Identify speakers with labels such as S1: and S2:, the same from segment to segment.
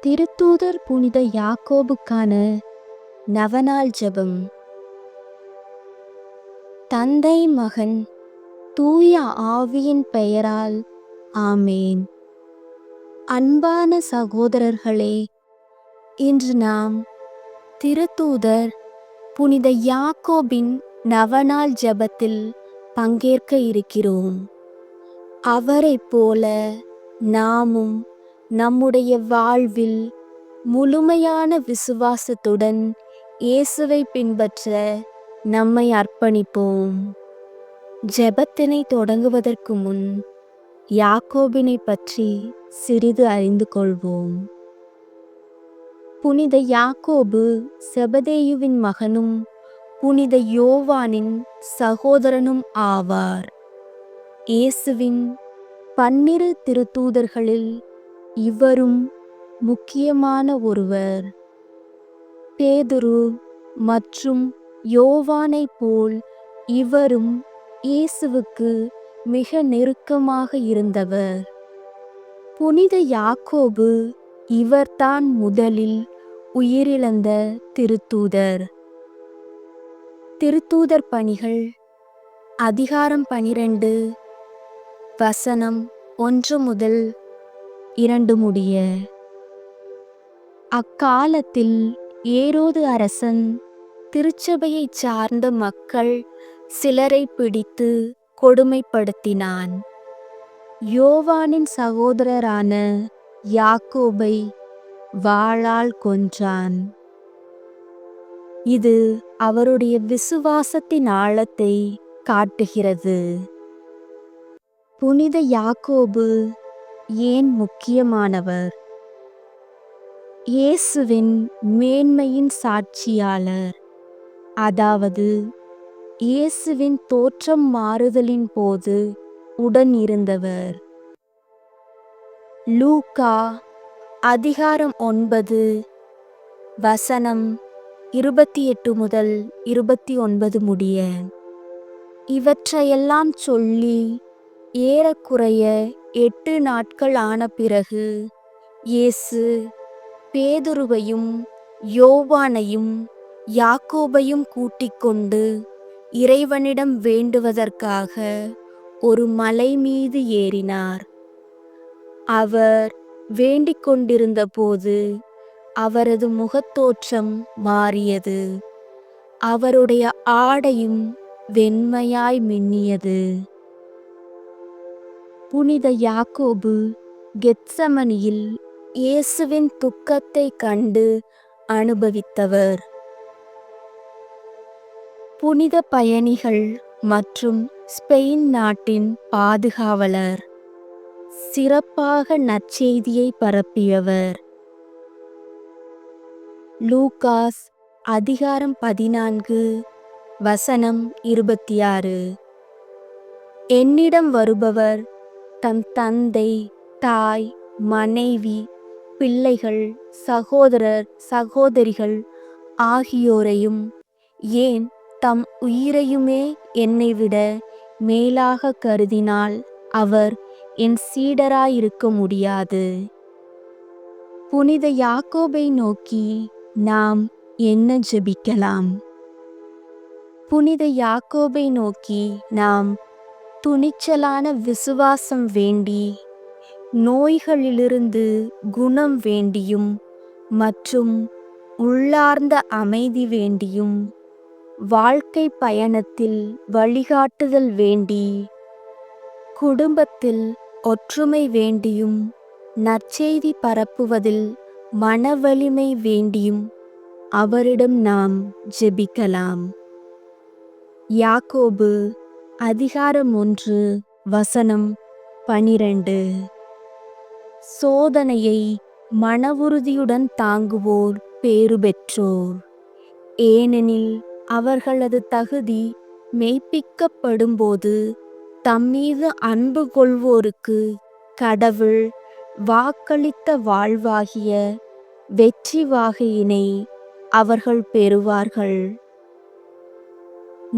S1: திருத்தூதர் புனித யாக்கோபுக்கான நவநாள் ஜெபம். தந்தை, மகன், தூய ஆவியின் பெயரால் ஆமேன். அன்பான சகோதரர்களே, இன்று நாம் திருத்தூதர் புனித யாக்கோபின் நவநாள் ஜெபத்தில் பங்கேற்க இருக்கிறோம். அவரைப் போல நாமும் நம்முடைய வாழ்வில் முழுமையான விசுவாசத்துடன் இயேசுவை பின்பற்ற நம்மை அர்ப்பணிப்போம். ஜெபத்தினை தொடங்குவதற்கு முன் யாக்கோபினை பற்றி சிறிது அறிந்து கொள்வோம். புனித யாக்கோபு செபதேயுவின் மகனும் புனித யோவானின் சகோதரனும் ஆவார். இயேசுவின் 12 திருத்தூதர்களில் இவரும் முக்கியமான ஒருவர். பேதுரு மற்றும் யோவானைப் போல் இவரும் இயேசுவுக்கு மிக நெருக்கமாக இருந்தவர். புனித யாக்கோபு இவர்தான் முதலில் உயிரிழந்த திருத்தூதர். திருத்தூதர் பணிகள் அதிகாரம் 12 வசனம் 1 முதல் 2 முடிய. அக்காலத்தில் ஏரோது அரசன் திருச்சபையைச் சார்ந்த மக்கள் சிலரை பிடித்து கொடுமைப்படுத்தினான். யோவானின் சகோதரரான யாக்கோபை வாளால் கொன்றான். இது அவருடைய விசுவாசத்தின் ஆழத்தை காட்டுகிறது. புனித யாக்கோபு ஏன் முக்கியமானவர்? இயேசுவின் மேன்மையின் சாட்சியாளர், அதாவது இயேசுவின் தோற்றம் மாறுதலின் போது உடன் இருந்தவர். லூக்கா அதிகாரம் 9 வசனம் 28 முதல் 29 முடிய. இவற்றையெல்லாம் சொல்லி ஏறக்குறைய 8 நாட்கள் ஆன பிறகு இயேசு பேதுருவையும் யோவானையும் யாக்கோபையும் கூட்டிக் கொண்டு இறைவனிடம் வேண்டுவதற்காக ஒரு மலை மீது ஏறினார். அவர் வேண்டிக் கொண்டிருந்த போது அவரது முகத்தோற்றம் மாறியது. அவருடைய ஆடையும் வெண்மையாய் மின்னியது. புனித யாக்கோபு கெத்சமனியில் இயேசுவின் துக்கத்தை கண்டு அனுபவித்தவர். புனித பயணிகள் மற்றும் ஸ்பெயின் நாட்டின் பாதுகாவலர். சிறப்பாக நற்செய்தியை பரப்பியவர். லூகாஸ் அதிகாரம் 14 வசனம் 26. என்னிடம் வருபவர் தம் தந்தை, தாய், மனைவி, பிள்ளைகள், சகோதரர், சகோதரிகள் ஆகியோரையும், ஏன் தம் உயிரையுமே என்னை விட மேலாக கருதினால் அவர் என் சீடராயிருக்க முடியாது. புனித யாக்கோபை நோக்கி நாம் என்ன ஜெபிக்கலாம்? புனித யாக்கோபை நோக்கி நாம் துணிச்சலான விசுவாசம் வேண்டி, நோய்களிலிருந்து குணம் வேண்டியும் மற்றும் உள்ளார்ந்த அமைதி வேண்டியும், வாழ்க்கை பயணத்தில் வழிகாட்டுதல் வேண்டி, குடும்பத்தில் ஒற்றுமை வேண்டியும், நற்செய்தி பரப்புவதில் மனவலிமை வேண்டியும் அவரிடம் நாம் ஜெபிக்கலாம். யாக்கோபு அதிகாரம் 1 வசனம் 12. சோதனையை மனவுறுதியுடன் தாங்குவோர் பேறு பெற்றோர், ஏனெனில் அவர்களது தகுதி மெய்ப்பிக்கப்படும்போது தம்மீது அன்பு கொள்வோருக்கு கடவுள் வாக்களித்த வாழ்வாகிய வெற்றி வாகையினை அவர்கள் பெறுவார்கள்.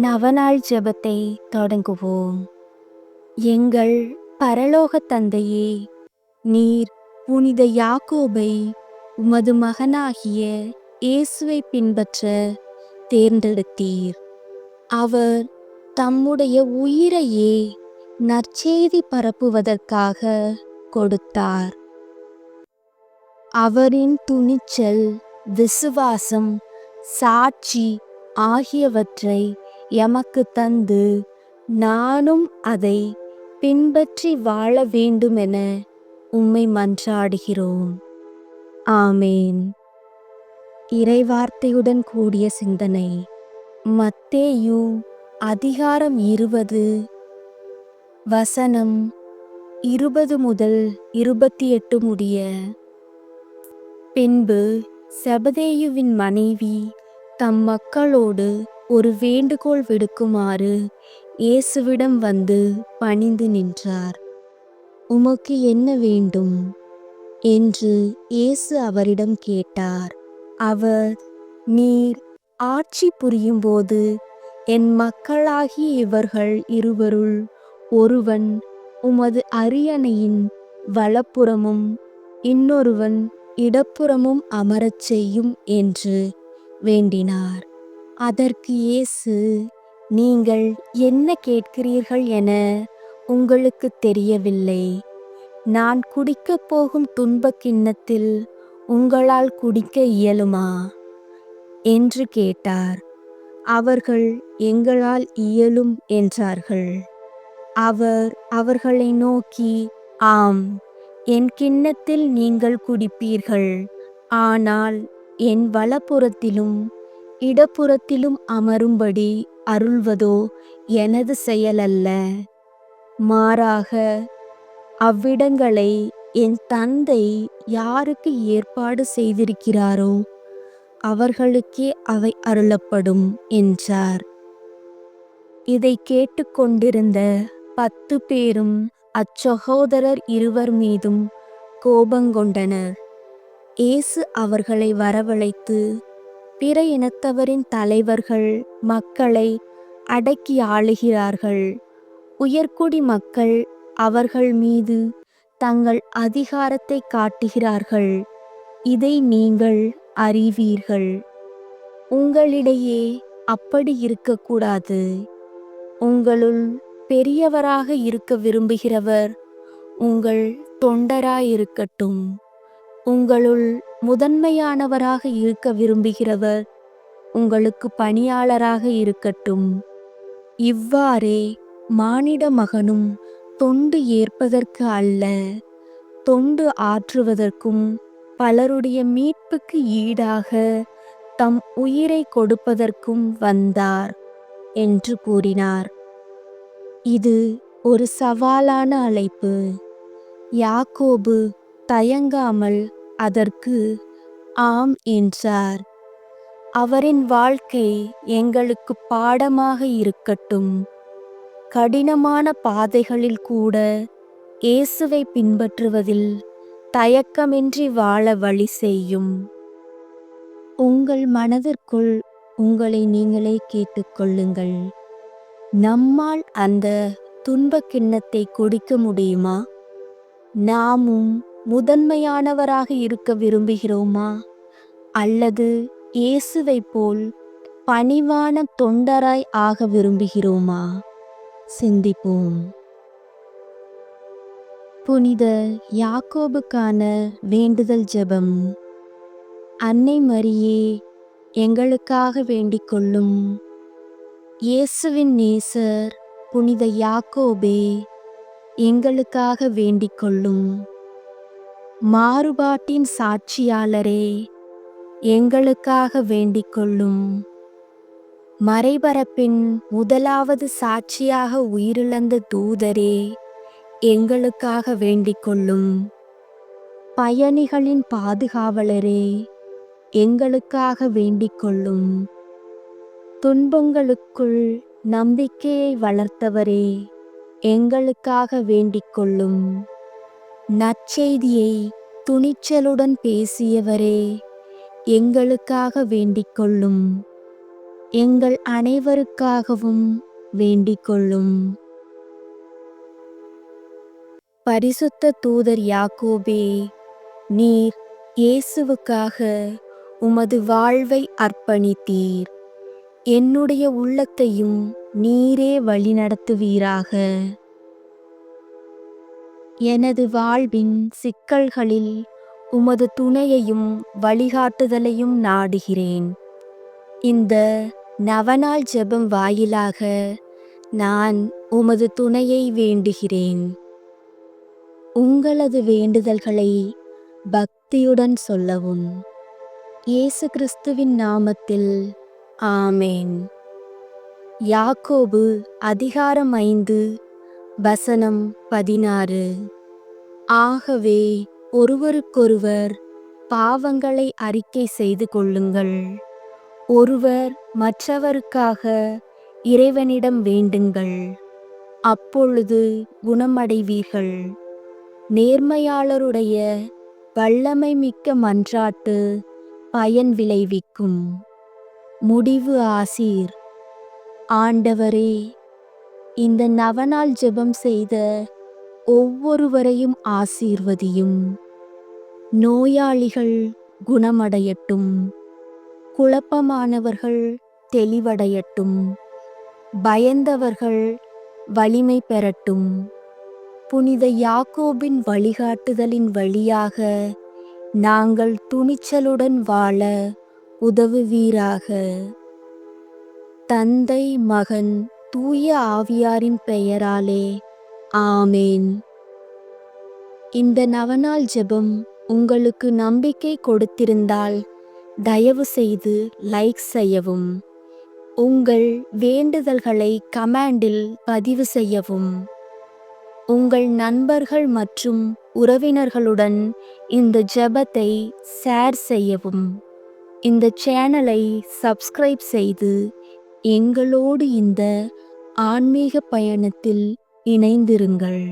S1: நவநாள் ஜெபத்தை தொடங்குவோம். எங்கள் பரலோக தந்தையே, நீர் புனித யாக்கோபை உமது மகனாகிய இயேசுவை பின்பற்ற தேர்ந்தெடுத்தீர். அவர் தம்முடைய உயிரையே நற்செய்தி பரப்புவதற்காக கொடுத்தார். அவரின் துணிச்சல், விசுவாசம், சாட்சி ஆகியவற்றை எமக்கு தந்து நானும் அதை பின்பற்றி வாழ வேண்டுமென உம்மை மன்றாடுகிறோம். ஆமேன். இறைவார்த்தையுடன் கூடிய சிந்தனை. மத்தேயு அதிகாரம் 20 வசனம் 20 முதல் 28 முடிய. பின்பு செபதேயுவின் மனைவி தம் மக்களோடு ஒரு வேண்டுகோள் விடுக்குமாறு இயேசுவிடம் வந்து பணிந்து நின்றார். உமக்கு என்ன வேண்டும் என்று இயேசு அவரிடம் கேட்டார். அவர், நீர் ஆட்சி புரியும்போது என் மக்களாகிய இவர்கள் இருவருள் ஒருவன் உமது அரியணையின் வலப்புறமும் இன்னொருவன் இடப்புறமும் அமரச் செய்யும் என்று வேண்டினார். அதற்கு இயேசு, நீங்கள் என்ன கேட்கிறீர்கள் என உங்களுக்கு தெரியவில்லை. நான் குடிக்கப் போகும் துன்பக் கிண்ணத்தில் உங்களால் குடிக்க இயலுமா என்று கேட்டார். அவர்கள், எங்களால் இயலும் என்றார்கள். அவர் அவர்களை நோக்கி, ஆம், என் கிண்ணத்தில் நீங்கள் குடிப்பீர்கள். ஆனால் என் வலப்புறத்திலும் இடப்புறத்திலும் அமரும்படி அருள்வதோ எனது செயலல்ல. மாறாக அவ்விடங்களை என் தந்தை யாருக்கு ஏற்பாடு செய்திருக்கிறாரோ அவர்களுக்கே அவை அருளப்படும் என்றார். இதை கேட்டுக்கொண்டிருந்த 10 பேரும் அச்சகோதரர் இருவர் மீதும் கோபங்கொண்டனர். இயேசு அவர்களை வரவழைத்து, பிற இனத்தவரின் தலைவர்கள் மக்களை அடக்கி ஆளுகிறார்கள். உயர்குடி மக்கள் அவர்கள் மீது தங்கள் அதிகாரத்தை காட்டுகிறார்கள். இதை நீங்கள் அறிவீர்கள். உங்களிடையே அப்படி இருக்கக்கூடாது. உங்களுள் பெரியவராக இருக்க விரும்புகிறவர் உங்கள் தொண்டராயிருக்கட்டும். உங்களுள் முதன்மையானவராக இருக்க விரும்புகிறவர் உங்களுக்கு பணியாளராக இருக்கட்டும். இவ்வாறே மானிட மகனும் தொண்டு ஏற்பதற்கு அல்ல, தொண்டு ஆற்றுவதற்கும் பலருடைய மீட்புக்கு ஈடாக தம் உயிரை கொடுப்பதற்கும் வந்தார் என்று கூறினார். இது ஒரு சவாலான அழைப்பு. யாக்கோபு தயங்காமல் அதற்கு ஆம் என்றார். அவரின் வாழ்க்கை எங்களுக்கு பாடமாக இருக்கட்டும். கடினமான பாதைகளில் கூட இயேசுவை பின்பற்றுவதில் தயக்கமின்றி வாழ வழி செய்யும். உங்கள் மனதிற்குள் உங்களை நீங்களே கேட்டுக்கொள்ளுங்கள். நம்மால் அந்த துன்பக் கிண்ணத்தை குடிக்க முடியுமா? நாமும் முதன்மையானவராக இருக்க விரும்புகிறோமா? அல்லது இயேசுவை போல் பணிவான தொண்டராய் ஆக விரும்புகிறோமா? சிந்திப்போம். புனித யாக்கோபுக்கான வேண்டுதல் ஜெபம். அன்னை மரியே, எங்களுக்காக வேண்டிக் கொள்ளும். இயேசுவின் நேசர் புனித யாக்கோபே, எங்களுக்காக வேண்டிக் கொள்ளும். மாறுபாட்டின் சாட்சியாளரே, எங்களுக்காக வேண்டிக் கொள்ளும். மறைபரப்பின் முதலாவது சாட்சியாக உயிரிழந்த தூதரே, எங்களுக்காக வேண்டிக் கொள்ளும். பயணிகளின் பாதுகாவலரே, எங்களுக்காக வேண்டிக் கொள்ளும். துன்பங்களுக்குள் நம்பிக்கையை வளர்த்தவரே, எங்களுக்காக வேண்டிக் கொள்ளும். நற்செய்தியை துணிச்சலுடன் பேசியவரே, எங்களுக்காக வேண்டிக் கொள்ளும். எங்கள் அனைவருக்காகவும் வேண்டிக் கொள்ளும். பரிசுத்த தூதர் யாக்கோபே, நீர் இயேசுவுக்காக உமது வாழ்வை அர்ப்பணித்தீர். என்னுடைய உள்ளத்தையும் நீரே வழிநடத்துவீராக. எனது வாழ்வின் சிக்கல்களில் உமது துணையையும் வழிகாட்டுதலையும் நாடுகிறேன். இந்த நவநாள் ஜெபம் வாயிலாக நான் உமது துணையை வேண்டுகிறேன். உங்களது வேண்டுதல்களை பக்தியுடன் சொல்லவும். இயேசு கிறிஸ்துவின் நாமத்தில் ஆமேன். யாக்கோபு அதிகாரம் 5 வசனம் 16. ஆகவே ஒருவருக்கொருவர் பாவங்களை அறிக்கை செய்து கொள்ளுங்கள். ஒருவர் மற்றவருக்காக இறைவனிடம் வேண்டுங்கள். அப்பொழுது குணமடைவீர்கள். நேர்மையாளருடைய வல்லமை மிக்க மன்றாட்டு பயன் விளைவிக்கும். முடிவு ஆசீர். ஆண்டவரே, இந்த நவநாள் ஜெபம் செய்த ஒவ்வொருவரையும் ஆசீர்வதியும். நோயாளிகள் குணமடையட்டும். குழப்பமானவர்கள் தெளிவடையட்டும். பயந்தவர்கள் வலிமை பெறட்டும். புனித யாக்கோபின் வழிகாட்டுதலின் வழியாக நாங்கள் துணிச்சலுடன் வாழ உதவுவீராக. தந்தை, மகன், தூய ஆவியாரின் பெயராலே ஆமேன். இந்த நவநாள் ஜெபம் உங்களுக்கு நம்பிக்கை கொடுத்திருந்தால் தயவு செய்து லைக் செய்யவும். உங்கள் வேண்டுதல்களை கமெண்டில் பதிவு செய்யவும். உங்கள் நண்பர்கள் மற்றும் உறவினர்களுடன் இந்த ஜெபத்தை ஷேர் செய்யவும். இந்த சேனலை சப்ஸ்கிரைப் செய்து எங்களோடு இந்த ஆன்மீக பயணத்தில் இணைந்திருங்கள்.